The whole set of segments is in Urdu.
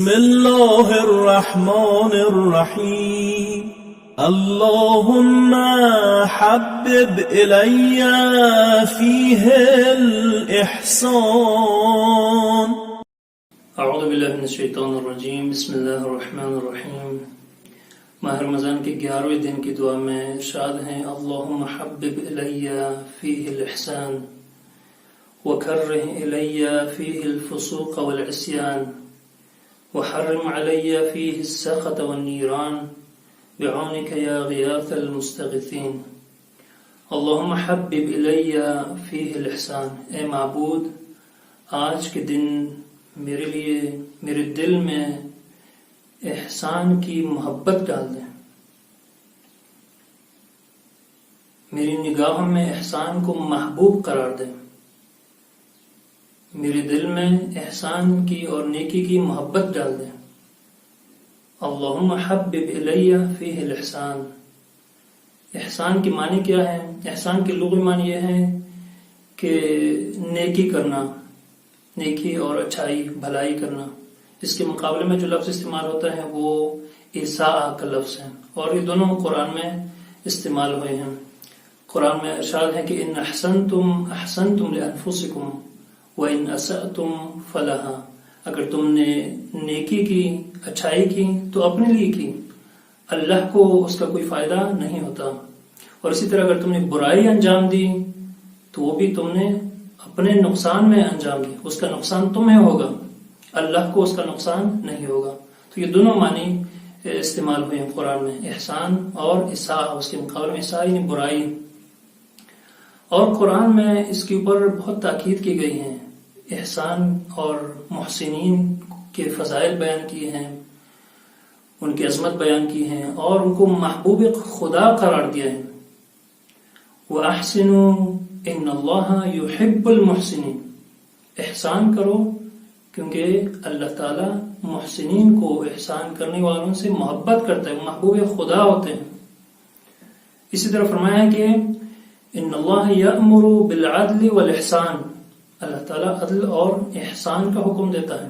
بسم الله الرحمن الرحيم اللهم حبب إلي فيه الإحسان. اعوذ باللہ من الشیطان الرجیم. بسم اللہ الرحمن الرحیم. ماہ رمضان کے 11ویں دن کی دعا میں ارشاد ہیں اللہم حبب الی فیہ الاحسان وکرہ الی فیہ الفسوق والعصیان وحرم علی فیہ السخط والنیران بعونک یا غیاث المستغیثین. اللہم حبب الی فیہ الاحسان. اے معبود آج کے دن میرے لیے میرے دل میں احسان کی محبت ڈال دیں. میری نگاہوں میں احسان کو محبوب قرار دیں. میرے دل میں احسان کی اور نیکی کی محبت ڈال دیں. اللہم حبب الی فیہ الاحسان. احسان کی معنی کیا ہے؟ احسان کے لغوی معنی یہ ہے کہ نیکی کرنا، نیکی اور اچھائی بھلائی کرنا. اس کے مقابلے میں جو لفظ استعمال ہوتا ہے وہ اساء کا لفظ ہے، اور یہ دونوں قرآن میں استعمال ہوئے ہیں. قرآن میں ارشاد ہے کہ ان احسنتم احسنتم لانفسکم وان اسأتم فلہا. اگر تم نے نیکی کی، اچھائی کی تو اپنے لیے کی، اللہ کو اس کا کوئی فائدہ نہیں ہوتا. اور اسی طرح اگر تم نے برائی انجام دی تو وہ بھی تم نے اپنے نقصان میں انجام دی، اس کا نقصان تمہیں ہوگا، اللہ کو اس کا نقصان نہیں ہوگا. تو یہ دونوں معنی استعمال ہوئے ہیں قرآن میں، احسان اور اساء. اس کے مقابلے میں اساء یعنی برائی. اور قرآن میں اس کے اوپر بہت تاکید کی گئی ہے. احسان اور محسنین کے فضائل بیان کیے ہیں، ان کی عظمت بیان کی ہے، اور ان کو محبوب خدا قرار دیا ہے. وَأَحْسِنُوا ان اللہ یحب المحسنین. احسان کرو کیونکہ اللہ تعالی محسنین کو، احسان کرنے والوں سے محبت کرتا ہے، وہ محبوب خدا ہوتے ہیں. اسی طرح فرمایا ہے کہ ان اللہ یأمر بالعدل والاحسان. اللہ تعالی عدل اور احسان کا حکم دیتا ہے.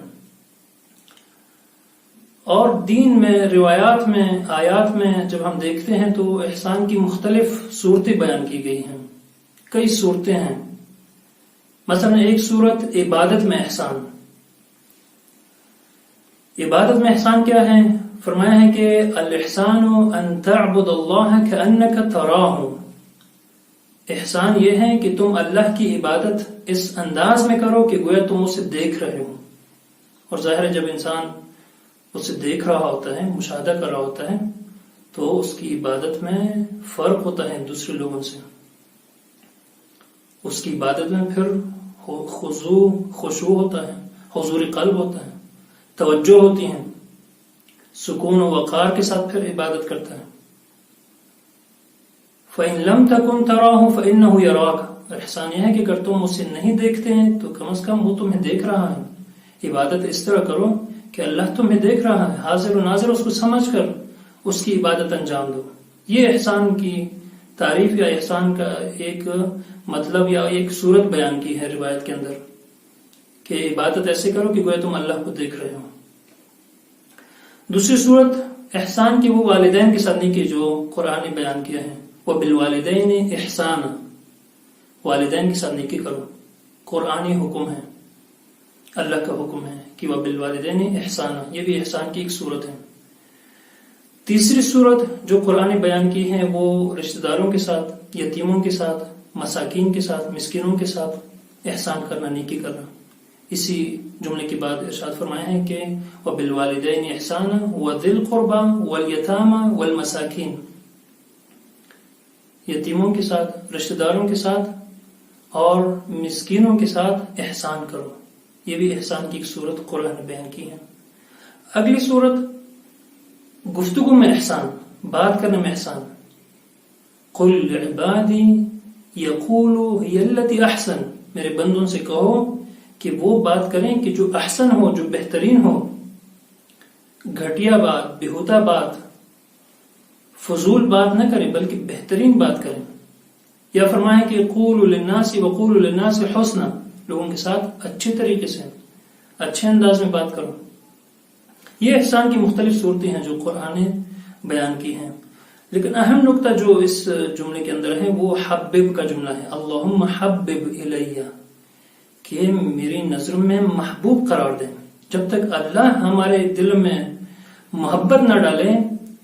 اور دین میں، روایات میں، آیات میں جب ہم دیکھتے ہیں تو احسان کی مختلف صورتیں بیان کی گئی ہیں. کئی صورتیں ہیں. مثلا ایک صورت عبادت میں احسان. عبادت میں احسان کیا ہے؟ فرمایا ہے کہ الاحسان ان تعبد اللہ کأنک تراہ. احسان یہ ہے کہ تم اللہ کی عبادت اس انداز میں کرو کہ گویا تم اسے دیکھ رہے ہو. اور ظاہر ہے جب انسان اسے دیکھ رہا ہوتا ہے، مشاہدہ کر رہا ہوتا ہے، تو اس کی عبادت میں فرق ہوتا ہے دوسرے لوگوں سے. اس کی عبادت میں پھر خشوع ہوتا ہے، حضور قلب ہوتا ہے، توجہ ہوتی ہیں، سکون و وقار کے ساتھ پھر عبادت کرتا ہے. فَإِن لَمْ تَكُنْ تَرَاهُ فَإِنَّهُ يَرَاكَ. احسان یہ ہے کہ اگر تم اسے نہیں دیکھتے ہیں تو کم از کم وہ تمہیں دیکھ رہا ہے. عبادت اس طرح کرو کہ اللہ تمہیں دیکھ رہا ہے، حاضر و ناظر اس کو سمجھ کر اس کی عبادت انجام دو. یہ احسان کی تعریف یا احسان کا ایک مطلب یا ایک صورت بیان کی ہے روایت کے اندر، کہ عبادت ایسے کرو کہ گویا تم اللہ کو دیکھ رہے ہو. دوسری صورت احسان کی وہ والدین کے ساتھ نیکی جو قرآن نے بیان کیا ہے. وَبِالْوَالِدَيْنِ إِحْسَانًا. والدین کے ساتھ نیکی کرو. قرآنی حکم ہے، اللہ کا حکم ہے کہ وَبِالْوَالِدَيْنِ إِحْسَانًا. یہ بھی احسان کی ایک صورت ہے. تیسری صورت جو قرآن نے بیان کی ہے وہ رشتہ داروں کے ساتھ، یتیموں کے ساتھ، مساکین کے ساتھ، مسکینوں کے ساتھ احسان کرنا، نیکی کرنا. اسی جملے کے بعد ارشاد فرمایا ہے کہ وَبِالْوَالِدَيْنِ إِحْسَانًا وَذِي الْقُرْبَى وَالْيَتَامَى وَالْمَسَاكِينَ. یتیموں کے ساتھ، رشتہ داروں کے ساتھ اور مسکینوں کے ساتھ احسان کرو. یہ بھی احسان کی ایک صورت قرآن نے بیان کی ہے. اگلی صورت گفتگو میں احسان، بات کرنے میں احسان. قُلْ لِعِبَادِي يَقُولُوا هِيَ الَّتِي أَحْسَنُ. میرے بندوں سے کہو کہ وہ بات کریں کہ جو احسن ہو، جو بہترین ہو. گھٹیا بات، بےہودہ بات، فضول بات نہ کریں بلکہ بہترین بات کریں. یا فرمایا کہ قولوا للناس وقولوا للناس حسنا. لوگوں کے ساتھ اچھے طریقے سے، اچھے انداز میں بات کرو. یہ احسان کی مختلف صورتیں ہیں جو قرآن نے بیان کی ہیں، لیکن اہم نقطہ جو اس جملے کے اندر ہے وہ حبب کا جملہ ہے، اللہم حبب الیہ، کہ میری نظر میں محبوب قرار دیں۔ جب تک اللہ ہمارے دل میں محبت نہ ڈالے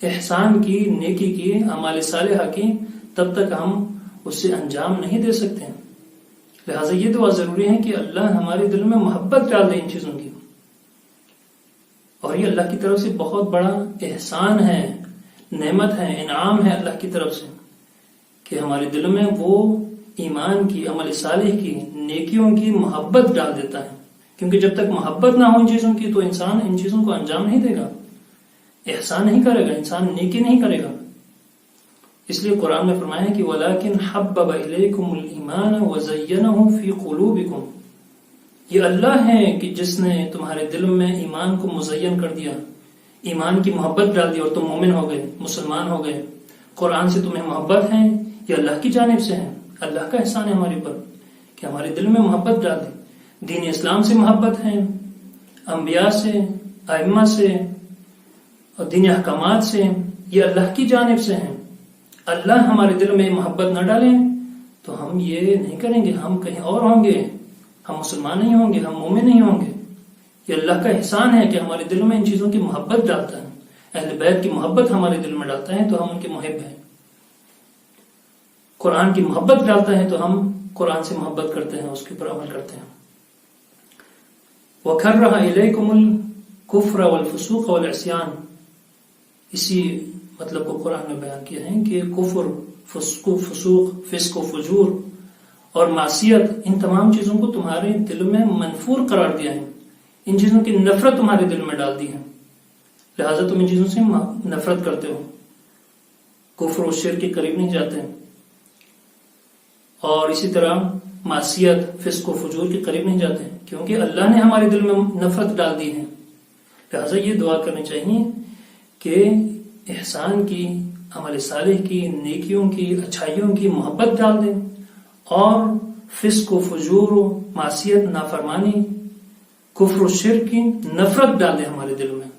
احسان کی، نیکی کی، اعمال صالحہ کی، تب تک ہم اسے انجام نہیں دے سکتے ہیں۔ لہٰذا یہ دعا ضروری ہے کہ اللہ ہمارے دل میں محبت ڈال دے ان چیزوں کی، اور یہ اللہ کی طرف سے بہت بڑا احسان ہے، نعمت ہے، انعام ہے اللہ کی طرف سے، کہ ہمارے دل میں وہ ایمان کی، عمل صالح کی، نیکیوں کی محبت ڈال دیتا ہے، کیونکہ جب تک محبت نہ ہو ان چیزوں کی تو انسان ان چیزوں کو انجام نہیں دے گا، احسان نہیں کرے گا، انسان نیکی نہیں کرے گا۔ اس لیے قرآن میں فرمایا ہے کہ وَلَكِنْ حَبَّبَ إِلَيْكُمُ الْإِيمَانَ وَزَيَّنَهُ فِي قُلُوبِكُمْ، یہ اللہ ہے کہ جس نے تمہارے دل میں ایمان کو مزین کر دیا، ایمان کی محبت ڈال دی اور تم مومن ہو گئے، مسلمان ہو گئے۔ قرآن سے تمہیں محبت ہے، یہ اللہ کی جانب سے ہے، اللہ کا احسان ہے ہمارے پر کہ ہمارے دل میں محبت ڈال دی۔ دین اسلام سے محبت ہے، انبیاء سے، ائمہ سے اور دین احکامات سے، یہ اللہ کی جانب سے ہیں۔ اللہ ہمارے دل میں محبت نہ ڈالیں تو ہم یہ نہیں کریں گے، ہم کہیں اور ہوں گے، ہم مسلمان نہیں ہوں گے، ہم مومن نہیں ہوں گے۔ یہ اللہ کا احسان ہے کہ ہمارے دل میں ان چیزوں کی محبت ڈالتا ہے، اہل بیت کی محبت ہمارے دل میں ڈالتا ہے تو ہم ان کے محب ہیں۔ قرآن کی محبت ڈالتا ہے تو ہم قرآن سے محبت کرتے ہیں، اس کے اوپر عمل کرتے ہیں۔ وَكَرَّهَ إِلَيْكُمُ الْكُفْرَ وَالْفُسُوقَ وَالْعِصْيَانَ، اسی مطلب کو قرآن نے بیان کیا ہے کہ کفر، فسق و فجور اور معصیت، ان تمام چیزوں کو تمہارے دل میں منفور قرار دیا ہے، ان چیزوں کی نفرت تمہارے دل میں ڈال دی ہے، لہٰذا تم ان چیزوں سے نفرت کرتے ہو، کفر و شرک کے قریب نہیں جاتے، اور اسی طرح معصیت، فسق و فجور کے قریب نہیں جاتے، کیونکہ اللہ نے ہمارے دل میں نفرت ڈال دی ہے۔ لہٰذا یہ دعا کرنی چاہیے کہ احسان کی، عمل صالح کی، نیکیوں کی، اچھائیوں کی محبت ڈال دیں، اور فسق و فجور و معصیت، نافرمانی، کفر و شرک کی نفرت ڈال دیں ہمارے دل میں۔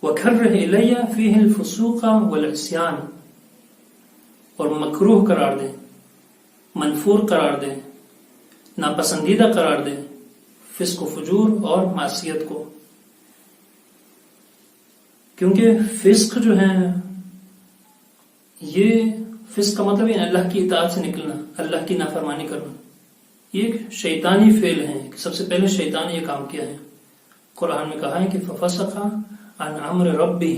وَكَرِّهْ إِلَيَّ فِيهِ الْفُسُوقَ وَالْعِصْيَانَ، اور مکروہ قرار دیں، منفور قرار دیں، ناپسندیدہ قرار دیں فسق و فجور اور معصیت کو، کیونکہ فسق جو ہے، یہ فسق کا مطلب ہے اللہ کی اطاعت سے نکلنا، اللہ کی نافرمانی کرنا، یہ ایک شیطانی فعل ہے، سب سے پہلے شیطان نے یہ کام کیا ہے۔ قرآن میں کہا ہے کہ فَفَسَقَ عَنْ أَمْرِ رَبِّهِ،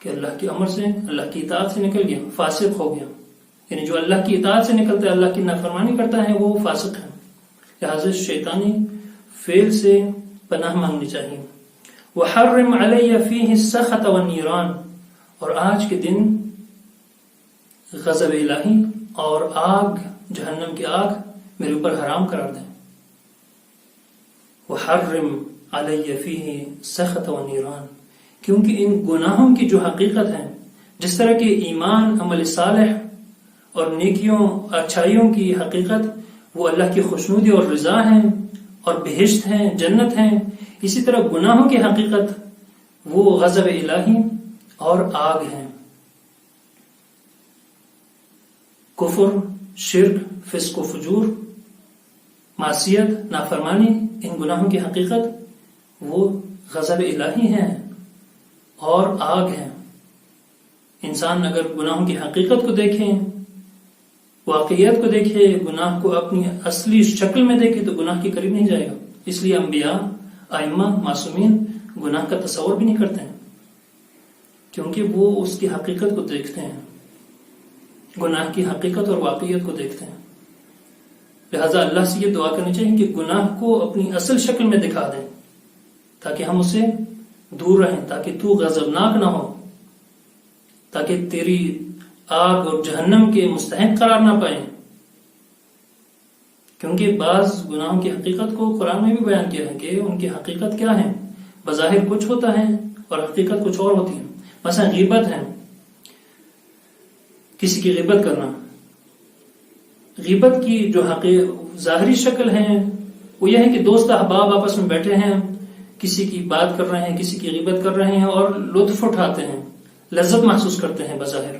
کہ اللہ کے امر سے، اللہ کی اطاعت سے نکل گیا، فاسق ہو گیا، یعنی جو اللہ کی اطاعت سے نکلتا ہے، اللہ کی نافرمانی کرتا ہے، وہ فاسق ہے۔ لہٰذا شیطانی فعل سے پناہ مانگنی چاہیے۔ وَحَرِّمْ عَلَيَّ فِيهِ السَّخَطَ وَالنِّيرَانَ، اور آج کے دن غضب الہی اور آگ، جہنم کی آگ میرے اوپر حرام قرار دیں۔ وَحَرِّمْ عَلَيَّ فِيهِ السَّخَطَ وَالنِّيرَانَ، کیونکہ ان گناہوں کی جو حقیقت ہے، جس طرح کہ ایمان، عمل صالح اور نیکیوں، اچھائیوں کی حقیقت وہ اللہ کی خوشنودی اور رضا ہیں اور بہشت ہیں، جنت ہیں، اسی طرح گناہوں کی حقیقت وہ غضب الہی اور آگ ہیں۔ کفر، شرک، فسق و فجور، معصیت، نافرمانی، ان گناہوں کی حقیقت وہ غضب الہی ہیں اور آگ ہیں۔ انسان اگر گناہوں کی حقیقت کو دیکھیں، واقعیت کو دیکھے، گناہ کو اپنی اصلی شکل میں دیکھے تو گناہ کے قریب نہیں جائے گا۔ اس لیے انبیاء، ائمہ، معصومین گناہ کا تصور بھی نہیں کرتے ہیں، کیونکہ وہ اس کی حقیقت کو دیکھتے ہیں، گناہ کی حقیقت اور واقعیت کو دیکھتے ہیں۔ لہٰذا اللہ سے یہ دعا کرنی چاہیے کہ گناہ کو اپنی اصل شکل میں دکھا دیں، تاکہ ہم اسے دور رہیں، تاکہ تو غضبناک نہ ہو، تاکہ تیری آگ اور جہنم کے مستحق قرار نہ پائیں۔ کیونکہ بعض گناہوں کی حقیقت کو قرآن میں بھی بیان کیا ہے کہ ان کی حقیقت کیا ہے، بظاہر کچھ ہوتا ہے اور حقیقت کچھ اور ہوتی ہے۔ مثلا غیبت ہے، کسی کی غیبت کرنا، غیبت کی جو ظاہری شکل ہے وہ یہ ہے کہ دوست احباب آپس میں بیٹھے ہیں، کسی کی بات کر رہے ہیں، کسی کی غیبت کر رہے ہیں اور لطف اٹھاتے ہیں، لذت محسوس کرتے ہیں بظاہر،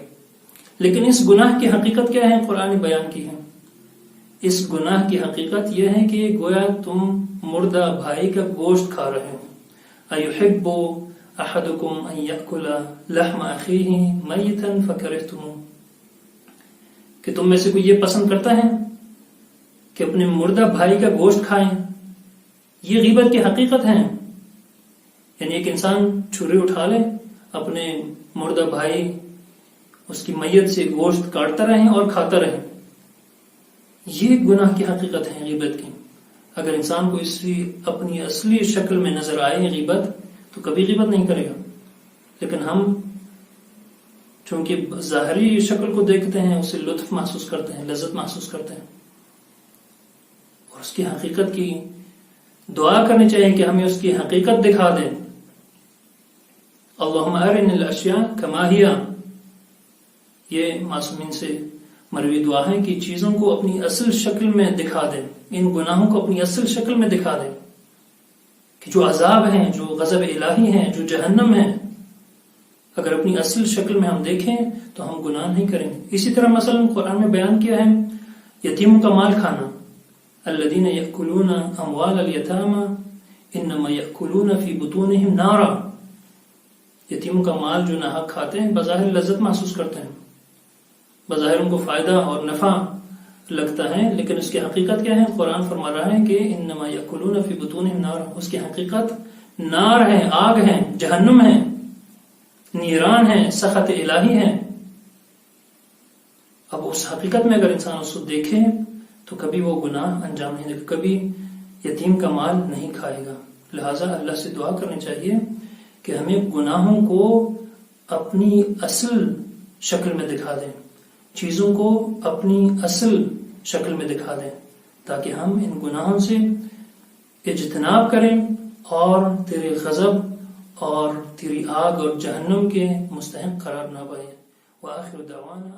لیکن اس گناہ کی حقیقت کیا ہے؟ قرآن بیان کی ہے۔ اس گناہ کی حقیقت یہ ہے کہ گویا تم مردہ بھائی کا گوشت کھا رہے ہو۔ اَيُحِبُّ أَحَدُكُمْ أَن يَأْكُلَ لَحْمَ أَخِيهِ مَيِّتًا فَكَرِهْتُمُوهُ، کہ تم میں سے کوئی یہ پسند کرتا ہے کہ اپنے مردہ بھائی کا گوشت کھائیں؟ یہ غیبت کی حقیقت ہے۔ یعنی ایک انسان چھری اٹھا لے، اپنے مردہ بھائی اس کی میت سے گوشت کاٹتا رہے اور کھاتا رہے، یہ گناہ کی حقیقت ہے غیبت کی۔ اگر انسان کو اس اپنی اصلی شکل میں نظر آئے غیبت تو کبھی غیبت نہیں کرے گا، لیکن ہم چونکہ ظاہری شکل کو دیکھتے ہیں، اسے لطف محسوس کرتے ہیں، لذت محسوس کرتے ہیں، اور اس کی حقیقت کی دعا کرنی چاہیے کہ ہمیں اس کی حقیقت دکھا دیں۔ اللہم ارنا الاشیاء کما ہی، یہ معصومین سے مروی دعا ہے کہ چیزوں کو اپنی اصل شکل میں دکھا دیں، ان گناہوں کو اپنی اصل شکل میں دکھا دیں کہ جو عذاب ہیں، جو غضب الہی ہیں، جو جہنم ہیں، اگر اپنی اصل شکل میں ہم دیکھیں تو ہم گناہ نہیں کریں گے۔ اسی طرح مثلا قرآن میں بیان کیا ہے یتیموں کا مال کھانا، الذین یأکلون اموال الیتامی انما یأکلون فی بطونہم نارا، یتیموں کا مال جو ناحق کھاتے ہیں بظاہر لذت محسوس کرتے ہیں، بظاہر ان کو فائدہ اور نفع لگتا ہے، لیکن اس کی حقیقت کیا ہے؟ قرآن فرما رہا ہے کہ انما یأکلون فی بطونہم نارا، اس کی حقیقت نار ہے، آگ ہے، جہنم ہے، نیران ہے، سخط الہی ہے۔ اب اس حقیقت میں اگر انسان اس کو دیکھے تو کبھی وہ گناہ انجام نہیں دے گا، کبھی یتیم کا مال نہیں کھائے گا۔ لہٰذا اللہ سے دعا کرنی چاہیے کہ ہمیں گناہوں کو اپنی اصل شکل میں دکھا دیں، چیزوں کو اپنی اصل شکل میں دکھا دیں، تاکہ ہم ان گناہوں سے اجتناب کریں اور تیرے غضب اور تیری آگ اور جہنم کے مستحق قرار نہ پائیں۔ وآخر دعوانا